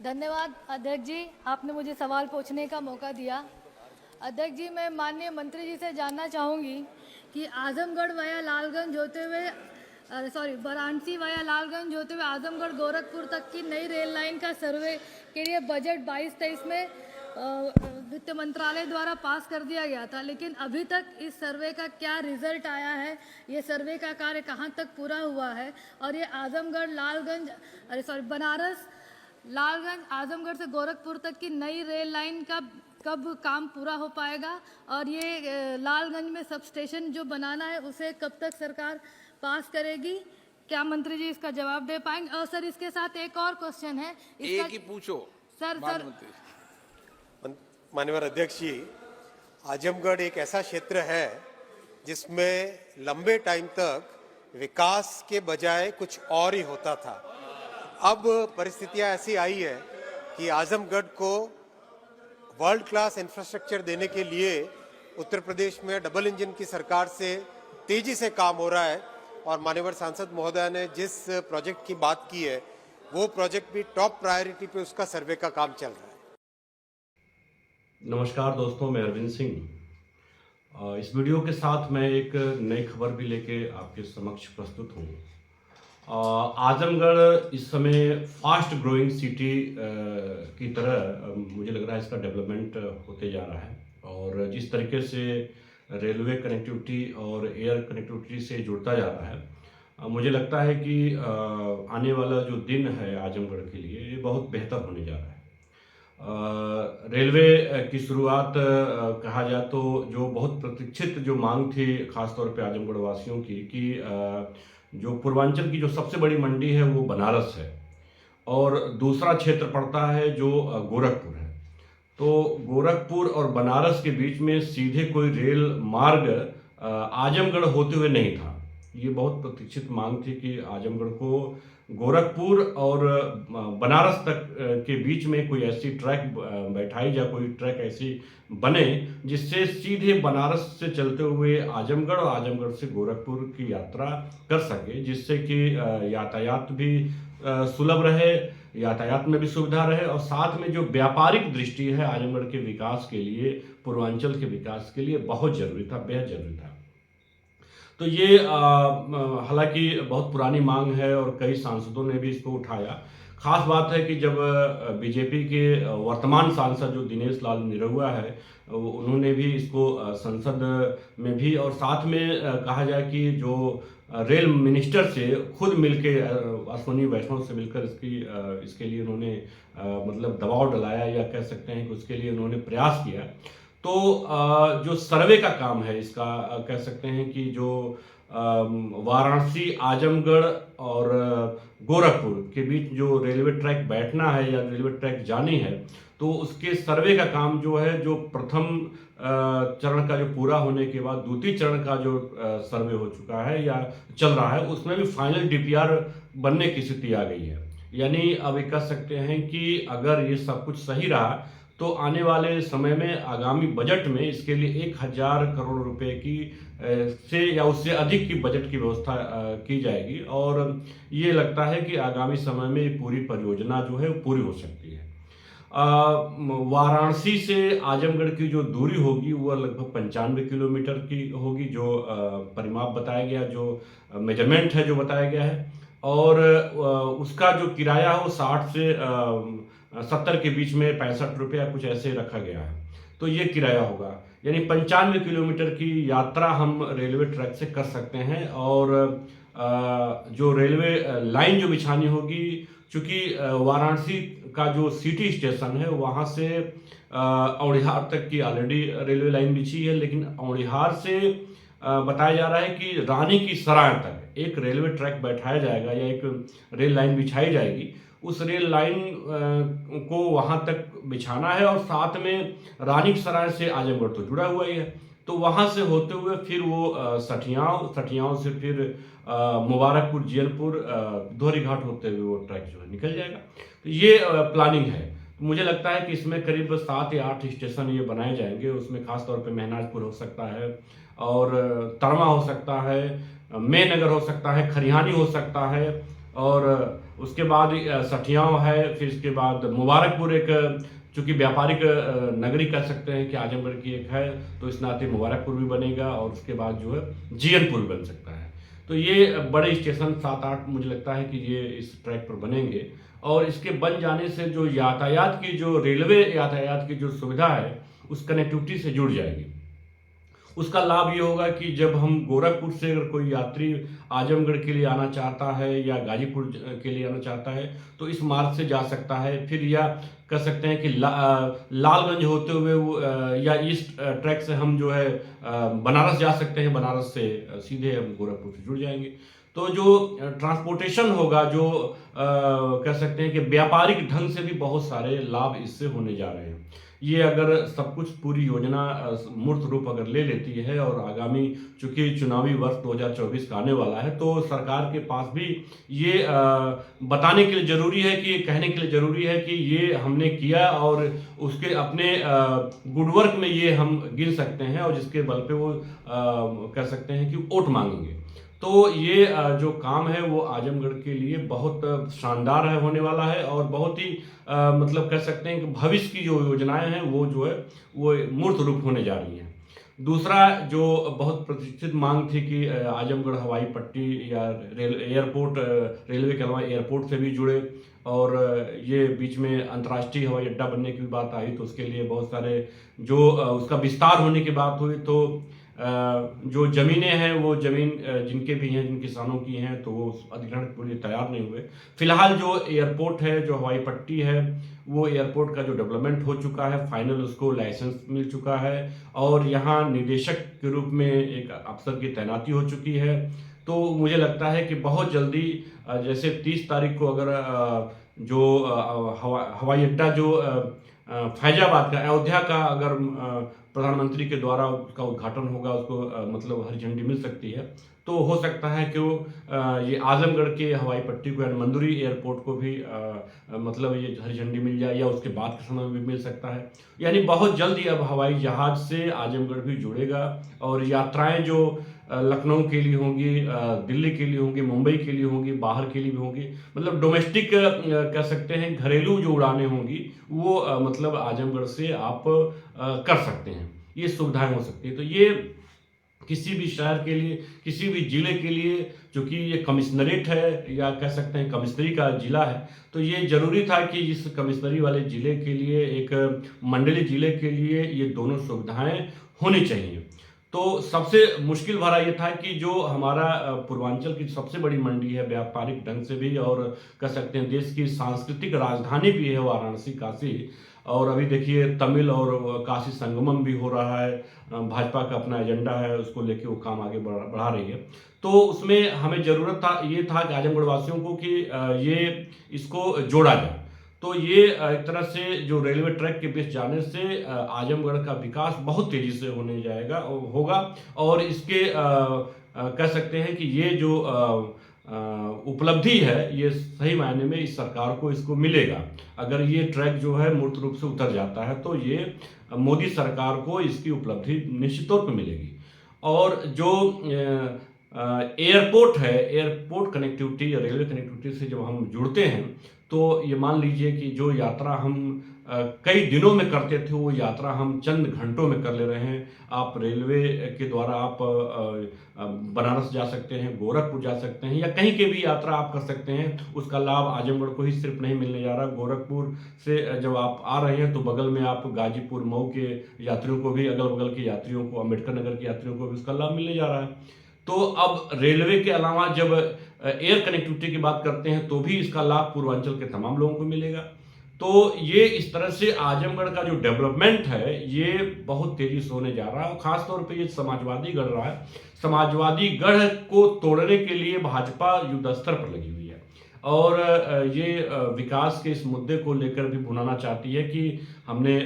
धन्यवाद अध्यक्ष जी, आपने मुझे सवाल पूछने का मौका दिया। अध्यक्ष जी, मैं माननीय मंत्री जी से जानना चाहूँगी कि आजमगढ़ वाया लालगंज होते हुए वाराणसी वाया लालगंज होते हुए आजमगढ़ गोरखपुर तक की नई रेल लाइन का सर्वे के लिए बजट 22-23 में वित्त मंत्रालय द्वारा पास कर दिया गया था, लेकिन अभी तक इस सर्वे का क्या रिजल्ट आया है, ये सर्वे का कार्य कहाँ तक पूरा हुआ है, और ये आजमगढ़ बनारस लालगंज आजमगढ़ से गोरखपुर तक की नई रेल लाइन का कब काम पूरा हो पाएगा, और ये लालगंज में सब स्टेशन जो बनाना है उसे कब तक सरकार पास करेगी? क्या मंत्री जी इसका जवाब दे पाएंगे? और सर, इसके साथ एक और क्वेश्चन है। एक ही पूछो सर। माननीय अध्यक्ष जी, आजमगढ़ एक ऐसा क्षेत्र है जिसमें लंबे टाइम तक विकास के बजाय कुछ और ही होता था। अब परिस्थितियां ऐसी आई है कि आजमगढ़ को वर्ल्ड क्लास इंफ्रास्ट्रक्चर देने के लिए उत्तर प्रदेश में डबल इंजन की सरकार से तेजी से काम हो रहा है, और माननीय सांसद महोदय ने जिस प्रोजेक्ट की बात की है वो प्रोजेक्ट भी टॉप प्रायोरिटी पे उसका सर्वे का काम चल रहा है। नमस्कार दोस्तों, मैं अरविंद सिंह। इस वीडियो के साथ मैं एक नई खबर भी लेके आपके समक्ष प्रस्तुत हूँ। आजमगढ़ इस समय फास्ट ग्रोइंग सिटी की तरह मुझे लग रहा है इसका डेवलपमेंट होते जा रहा है, और जिस तरीके से रेलवे कनेक्टिविटी और एयर कनेक्टिविटी से जुड़ता जा रहा है, मुझे लगता है कि आने वाला जो दिन है आजमगढ़ के लिए ये बहुत बेहतर होने जा रहा है। रेलवे की शुरुआत कहा जाए तो जो बहुत प्रतीक्षित जो मांग थी खासतौर पे आजमगढ़ वासियों की कि जो पूर्वांचल की जो सबसे बड़ी मंडी है वो बनारस है, और दूसरा क्षेत्र पड़ता है जो गोरखपुर है। तो गोरखपुर और बनारस के बीच में सीधे कोई रेल मार्ग आजमगढ़ होते हुए नहीं था। ये बहुत प्रतीक्षित मांग थी कि आजमगढ़ को गोरखपुर और बनारस तक के बीच में कोई ऐसी ट्रैक बैठाई जाए, कोई ट्रैक ऐसी बने जिससे सीधे बनारस से चलते हुए आजमगढ़ और आजमगढ़ से गोरखपुर की यात्रा कर सके, जिससे कि यातायात भी सुलभ रहे, यातायात में भी सुविधा रहे, और साथ में जो व्यापारिक दृष्टि है आजमगढ़ के विकास के लिए, पूर्वांचल के विकास के लिए बहुत जरूरी था, बेहद जरूरी था। तो ये हालांकि बहुत पुरानी मांग है और कई सांसदों ने भी इसको उठाया। खास बात है कि जब बीजेपी के वर्तमान सांसद जो दिनेश लाल निरहुआ है, उन्होंने भी इसको संसद में भी, और साथ में कहा जाए कि जो रेल मिनिस्टर से खुद मिलके अश्विनी वैष्णव से मिलकर इसके लिए उन्होंने मतलब दबाव डलाया, या कह सकते हैं कि उसके लिए उन्होंने प्रयास किया। तो जो सर्वे का काम है इसका कह सकते हैं कि जो वाराणसी आजमगढ़ और गोरखपुर के बीच जो रेलवे ट्रैक बैठना है या रेलवे ट्रैक जानी है, तो उसके सर्वे का काम जो है, जो प्रथम चरण का जो पूरा होने के बाद द्वितीय चरण का जो सर्वे हो चुका है या चल रहा है, उसमें भी फाइनल डीपीआर बनने की स्थिति आ गई है। यानी अब कह सकते हैं कि अगर ये सब कुछ सही रहा तो आने वाले समय में आगामी बजट में इसके लिए 1000 करोड़ रुपए की से या उससे अधिक की बजट की व्यवस्था की जाएगी, और ये लगता है कि आगामी समय में पूरी परियोजना जो है वो पूरी हो सकती है। वाराणसी से आजमगढ़ की जो दूरी होगी वह लगभग 95 किलोमीटर की होगी, जो परिमाप बताया गया, जो मेजरमेंट है जो बताया गया है, और उसका जो किराया है वो 60 से 70 के बीच में 65 रुपया कुछ ऐसे रखा गया है। तो ये किराया होगा, यानी 95 किलोमीटर की यात्रा हम रेलवे ट्रैक से कर सकते हैं। और जो रेलवे लाइन जो बिछानी होगी, चूँकि वाराणसी का जो सिटी स्टेशन है वहाँ से औड़िहार तक की ऑलरेडी रेलवे लाइन बिछी है, लेकिन औड़िहार से बताया जा रहा है कि रानी की सराय तक एक रेलवे ट्रैक बैठाया जाएगा या एक रेल लाइन बिछाई जाएगी। उस रेल लाइन को वहाँ तक बिछाना है, और साथ में रानी की सराय से आजमगढ़ तो जुड़ा हुआ ही है, तो वहाँ से होते हुए फिर वो सठियाओं से फिर मुबारकपुर, जियलपुर, दोहरी घाट होते हुए वो ट्रैक जो है निकल जाएगा। तो ये प्लानिंग है। तो मुझे लगता है कि इसमें करीब 7 या 8 स्टेशन ये बनाए जाएंगे। उसमें खास तौर पे महनाजपुर हो सकता है, और तरमा हो सकता है, मेनगर हो सकता है, खरिहानी हो सकता है, और उसके बाद सठियाव है, फिर इसके बाद मुबारकपुर एक चूँकि व्यापारिक नगरी कह सकते हैं कि आजमगढ़ की एक है, तो इस नाते मुबारकपुर भी बनेगा और उसके बाद जो है जीयनपुर बन सकता है। तो ये बड़े स्टेशन 7-8 मुझे लगता है कि ये इस ट्रैक पर बनेंगे और इसके बन जाने से जो यातायात की जो रेलवे यातायात की जो सुविधा है उस कनेक्टिविटी से जुड़ जाएगी। उसका लाभ ये होगा कि जब हम गोरखपुर से अगर कोई यात्री आजमगढ़ के लिए आना चाहता है या गाजीपुर के लिए आना चाहता है तो इस मार्ग से जा सकता है। फिर या कह सकते हैं कि लालगंज होते हुए या ईस्ट ट्रैक से हम जो है बनारस जा सकते हैं, बनारस से सीधे हम गोरखपुर से जुड़ जाएंगे। तो जो ट्रांसपोर्टेशन होगा, जो कह सकते हैं कि व्यापारिक ढंग से भी बहुत सारे लाभ इससे होने जा रहे हैं। ये अगर सब कुछ पूरी योजना मूर्त रूप अगर ले लेती है और आगामी चूंकि चुनावी वर्ष 2024 का आने वाला है तो सरकार के पास भी ये बताने के लिए ज़रूरी है कि कहने के लिए ज़रूरी है कि ये हमने किया और उसके अपने गुडवर्क में ये हम गिन सकते हैं और जिसके बल पे वो कह सकते हैं कि वोट मांगेंगे। तो ये जो काम है वो आजमगढ़ के लिए बहुत शानदार है होने वाला है और बहुत ही मतलब कह सकते हैं कि भविष्य की जो योजनाएं हैं वो जो है वो मूर्त रूप होने जा रही हैं। दूसरा जो बहुत प्रतीक्षित मांग थी कि आजमगढ़ हवाई पट्टी या एयरपोर्ट, रेलवे के अलावा एयरपोर्ट से भी जुड़े और ये बीच में अंतर्राष्ट्रीय हवाई अड्डा बनने की भी बात आई तो उसके लिए बहुत सारे जो उसका विस्तार होने की बात हुई तो जो ज़मीनें हैं वो ज़मीन जिनके भी हैं, जिन किसानों की हैं तो वो अधिग्रहण के लिए तैयार नहीं हुए। फिलहाल जो एयरपोर्ट है, जो हवाई पट्टी है, वो एयरपोर्ट का जो डेवलपमेंट हो चुका है, फाइनल उसको लाइसेंस मिल चुका है और यहाँ निदेशक के रूप में एक अफसर की तैनाती हो चुकी है। तो मुझे लगता है कि बहुत जल्दी जैसे 30 तारीख को अगर जो हवाई अड्डा जो फैजाबाद का, अयोध्या का अगर प्रधानमंत्री के द्वारा उसका उद्घाटन होगा, उसको मतलब हरी झंडी मिल सकती है तो हो सकता है कि वो ये आजमगढ़ के हवाई पट्टी को यानी मंदुरी एयरपोर्ट को भी मतलब ये हरी झंडी मिल जाए या उसके बाद के समय में भी मिल सकता है। यानी बहुत जल्दी अब हवाई जहाज से आजमगढ़ भी जुड़ेगा और यात्राएं जो लखनऊ के लिए होंगी, दिल्ली के लिए होंगी, मुंबई के लिए होंगी, बाहर के लिए भी होंगी, मतलब डोमेस्टिक कह सकते हैं घरेलू जो उड़ानें होंगी वो मतलब आजमगढ़ से आप कर सकते हैं, ये सुविधाएं हो सकती है। तो ये किसी भी शहर के लिए, किसी भी जिले के लिए, चूँकि ये कमिश्नरेट है या कह सकते हैं कमिश्नरी का जिला है तो ये ज़रूरी था कि इस कमिश्नरी वाले ज़िले के लिए, एक मंडली ज़िले के लिए ये दोनों सुविधाएं होनी चाहिए। तो सबसे मुश्किल भरा ये था कि जो हमारा पूर्वांचल की सबसे बड़ी मंडी है व्यापारिक ढंग से भी और कह सकते हैं देश की सांस्कृतिक राजधानी भी है वाराणसी, काशी, और अभी देखिए तमिल और काशी संगमम भी हो रहा है। भाजपा का अपना एजेंडा है, उसको लेके वो काम आगे बढ़ा रही है। तो उसमें हमें ज़रूरत था, ये था कि आजमगढ़ वासियों को कि ये इसको जोड़ा जाए। तो ये एक तरह से जो रेलवे ट्रैक के बीच जाने से आजमगढ़ का विकास बहुत तेज़ी से होने जाएगा होगा और इसके कह सकते हैं कि ये जो उपलब्धि है ये सही मायने में इस सरकार को इसको मिलेगा। अगर ये ट्रैक जो है मूर्त रूप से उतर जाता है तो ये मोदी सरकार को इसकी उपलब्धि निश्चित तौर पर मिलेगी। और जो एयरपोर्ट है, एयरपोर्ट कनेक्टिविटी या रेलवे कनेक्टिविटी से जब हम जुड़ते हैं तो ये मान लीजिए कि जो यात्रा हम कई दिनों में करते थे वो यात्रा हम चंद घंटों में कर ले रहे हैं। आप रेलवे के द्वारा आप बनारस जा सकते हैं, गोरखपुर जा सकते हैं या कहीं के भी यात्रा आप कर सकते हैं। उसका लाभ आजमगढ़ को ही सिर्फ नहीं मिलने जा रहा, गोरखपुर से जब आप आ रहे हैं तो बगल में आप गाजीपुर, मऊ के यात्रियों को भी, अगल बगल के यात्रियों को, अम्बेडकर नगर के यात्रियों को भी उसका लाभ मिलने जा रहा है। तो अब रेलवे के अलावा जब एयर कनेक्टिविटी की बात करते हैं तो भी इसका लाभ पूर्वांचल के तमाम लोगों को मिलेगा। तो ये इस तरह से आजमगढ़ का जो डेवलपमेंट है ये बहुत तेजी से होने जा रहा है और खासतौर पे ये समाजवादी गढ़ रहा है। समाजवादी गढ़ को तोड़ने के लिए भाजपा युद्ध स्तर पर लगी हुई है और ये विकास के इस मुद्दे को लेकर भी भुनाना चाहती है कि हमने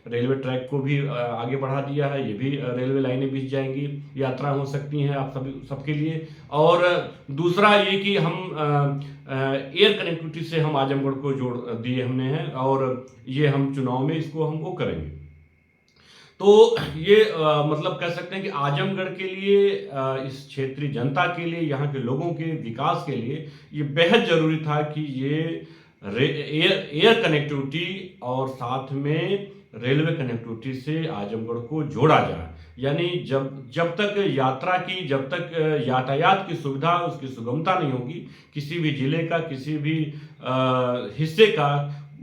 रेलवे ट्रैक को भी आगे बढ़ा दिया है, ये भी रेलवे लाइनें बीच जाएंगी, यात्रा हो सकती हैं आप सबके लिए। और दूसरा ये कि हम एयर कनेक्टिविटी से हम आजमगढ़ को जोड़ दिए हमने हैं और ये हम चुनाव में इसको हम वो करेंगे। तो ये मतलब कह सकते हैं कि आजमगढ़ के लिए इस क्षेत्रीय जनता के लिए, यहाँ के लोगों के विकास के लिए ये बेहद ज़रूरी था कि ये एयर कनेक्टिविटी और साथ में रेलवे कनेक्टिविटी से आजमगढ़ को जोड़ा जाए। यानी जब तक जब तक यातायात की सुविधा, उसकी सुगमता नहीं होगी, किसी भी जिले का, किसी भी हिस्से का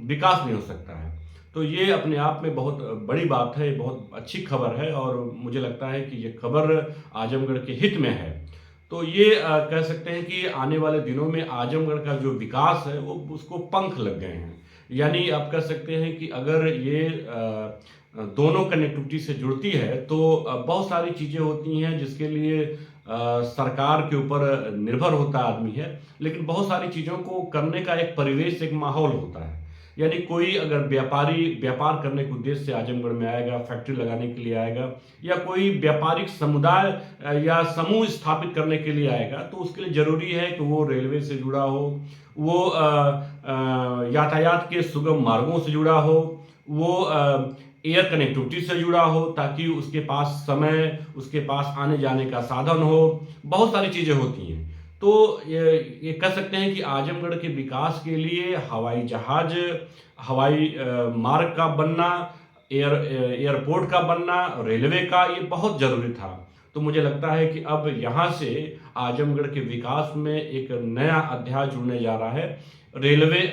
विकास नहीं हो सकता है। तो ये अपने आप में बहुत बड़ी बात है, बहुत अच्छी खबर है और मुझे लगता है कि ये खबर आजमगढ़ के हित में है। तो ये कह सकते हैं कि आने वाले दिनों में आजमगढ़ का जो विकास है वो उसको पंख लग गए हैं। यानी आप कह सकते हैं कि अगर ये दोनों कनेक्टिविटी से जुड़ती है तो बहुत सारी चीज़ें होती हैं जिसके लिए सरकार के ऊपर निर्भर होता आदमी है, लेकिन बहुत सारी चीज़ों को करने का एक परिवेश, एक माहौल होता है। यानी कोई अगर व्यापार करने के उद्देश्य से आजमगढ़ में आएगा, फैक्ट्री लगाने के लिए आएगा, या कोई व्यापारिक समुदाय या समूह स्थापित करने के लिए आएगा, तो उसके लिए ज़रूरी है कि वो रेलवे से जुड़ा हो, वो यातायात के सुगम मार्गों से जुड़ा हो, वो एयर कनेक्टिविटी से जुड़ा हो, ताकि उसके पास समय, उसके पास आने जाने का साधन हो। बहुत सारी चीज़ें होती हैं। तो ये कह सकते हैं कि आजमगढ़ के विकास के लिए हवाई जहाज, हवाई मार्ग का बनना, एयरपोर्ट का बनना, रेलवे का, ये बहुत ज़रूरी था। तो मुझे लगता है कि अब यहाँ से आजमगढ़ के विकास में एक नया अध्याय जुड़ने जा रहा है, रेलवे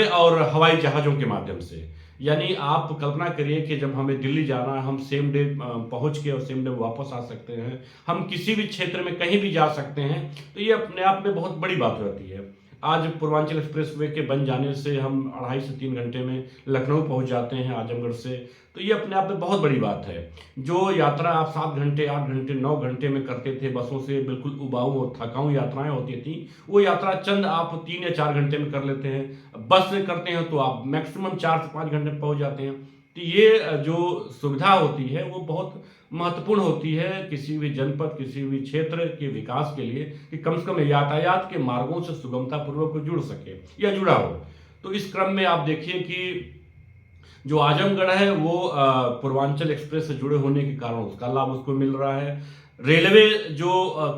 और हवाई जहाज़ों के माध्यम से। यानी आप कल्पना करिए कि जब हमें दिल्ली जाना है, हम सेम डे पहुंच के और सेम डे वापस आ सकते हैं, हम किसी भी क्षेत्र में कहीं भी जा सकते हैं। तो ये अपने आप में बहुत बड़ी बात होती है। आज पूर्वांचल एक्सप्रेसवे के बन जाने से हम 2.5 से 3 घंटे में लखनऊ पहुंच जाते हैं आजमगढ़ से। तो ये अपने आप में बहुत बड़ी बात है। जो यात्रा आप 7 घंटे, 8 घंटे, 9 घंटे में करते थे बसों से, बिल्कुल उबाऊ और थकाऊ यात्राएं होती थी, वो यात्रा चंद आप 3 या 4 घंटे में कर लेते हैं। बस से करते हैं तो आप मैक्सिमम 4 से 5 घंटे में पहुंच जाते हैं। तो ये जो सुविधा होती है वो बहुत महत्वपूर्ण होती है किसी भी जनपद, किसी भी क्षेत्र के विकास के लिए, कि कम से कम यातायात के मार्गों से सुगमतापूर्वक जुड़ सके या जुड़ा हो। तो इस क्रम में आप देखिए कि जो आजमगढ़ है वो पूर्वांचल एक्सप्रेस से जुड़े होने के कारण उसका लाभ उसको मिल रहा है। रेलवे जो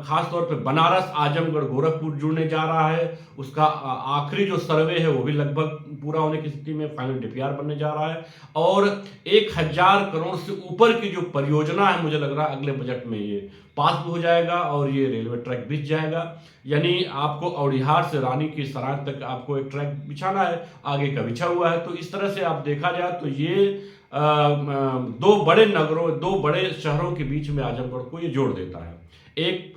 खास तौर पे बनारस, आजमगढ़, गोरखपुर जुड़ने जा रहा है, उसका आखिरी जो सर्वे है वो भी लगभग पूरा होने की स्थिति में, फाइनल डीपीआर बनने जा रहा है। और 1000 करोड़ से ऊपर की जो परियोजना है, मुझे लग रहा है अगले बजट में ये पास भी हो जाएगा और ये रेलवे ट्रैक बिछ जाएगा। यानी आपको औड़िहार से रानी की सराय तक आपको एक ट्रैक बिछाना है, आगे का बिछा हुआ है। तो इस तरह से आप देखा जाए तो ये 2 बड़े नगरों, 2 बड़े शहरों के बीच में आजमगढ़ को ये जोड़ देता है। एक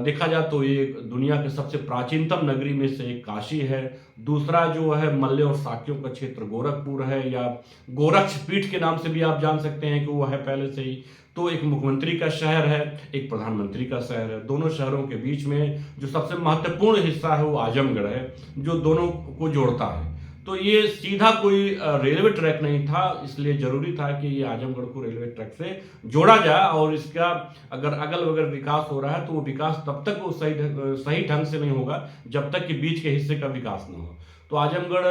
देखा जाए तो ये दुनिया के सबसे प्राचीनतम नगरी में से एक काशी है। दूसरा जो है मल्ल और साक्यों का क्षेत्र गोरखपुर है, या गोरक्ष पीठ के नाम से भी आप जान सकते हैं कि वो है पहले से ही। तो एक मुख्यमंत्री का शहर है, एक प्रधानमंत्री का शहर है। दोनों शहरों के बीच में जो सबसे महत्वपूर्ण हिस्सा है वो आजमगढ़ है, जो दोनों को जोड़ता है। तो ये सीधा कोई रेलवे ट्रैक नहीं था, इसलिए जरूरी था कि ये आजमगढ़ को रेलवे ट्रैक से जोड़ा जाए। और इसका अगर अगल बगल विकास हो रहा है तो वो विकास तब तक वो सही ढंग से नहीं होगा जब तक कि बीच के हिस्से का विकास न हो। तो आजमगढ़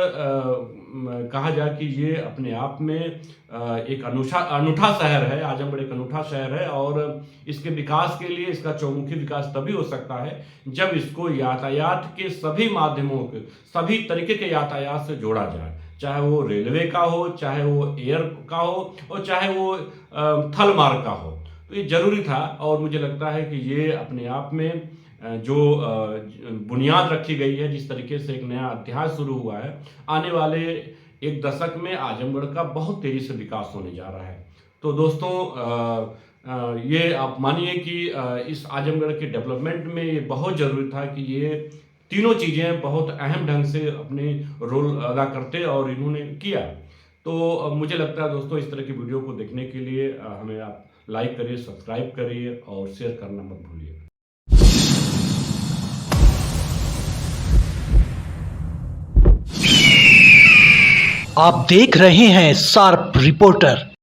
कहा जाए कि ये अपने आप में एक अनूठा शहर है। आजमगढ़ एक अनूठा शहर है और इसके विकास के लिए, इसका चौमुखी विकास तभी हो सकता है जब इसको यातायात के सभी माध्यमों के, सभी तरीके के यातायात से जोड़ा जाए, चाहे वो रेलवे का हो, चाहे वो एयर का हो, और चाहे वो थल मार्ग का हो। तो ये जरूरी था और मुझे लगता है कि ये अपने आप में जो बुनियाद रखी गई है, जिस तरीके से एक नया अध्याय शुरू हुआ है, आने वाले 1 दशक में आजमगढ़ का बहुत तेजी से विकास होने जा रहा है। तो दोस्तों ये आप मानिए कि इस आजमगढ़ के डेवलपमेंट में ये बहुत ज़रूरी था कि ये तीनों चीज़ें बहुत अहम ढंग से अपने रोल अदा करते और इन्होंने किया। तो मुझे लगता है दोस्तों इस तरह की वीडियो को देखने के लिए हमें आप लाइक करिए, सब्सक्राइब करिए और शेयर करना मत भूलिए। आप देख रहे हैं शार्प रिपोर्टर।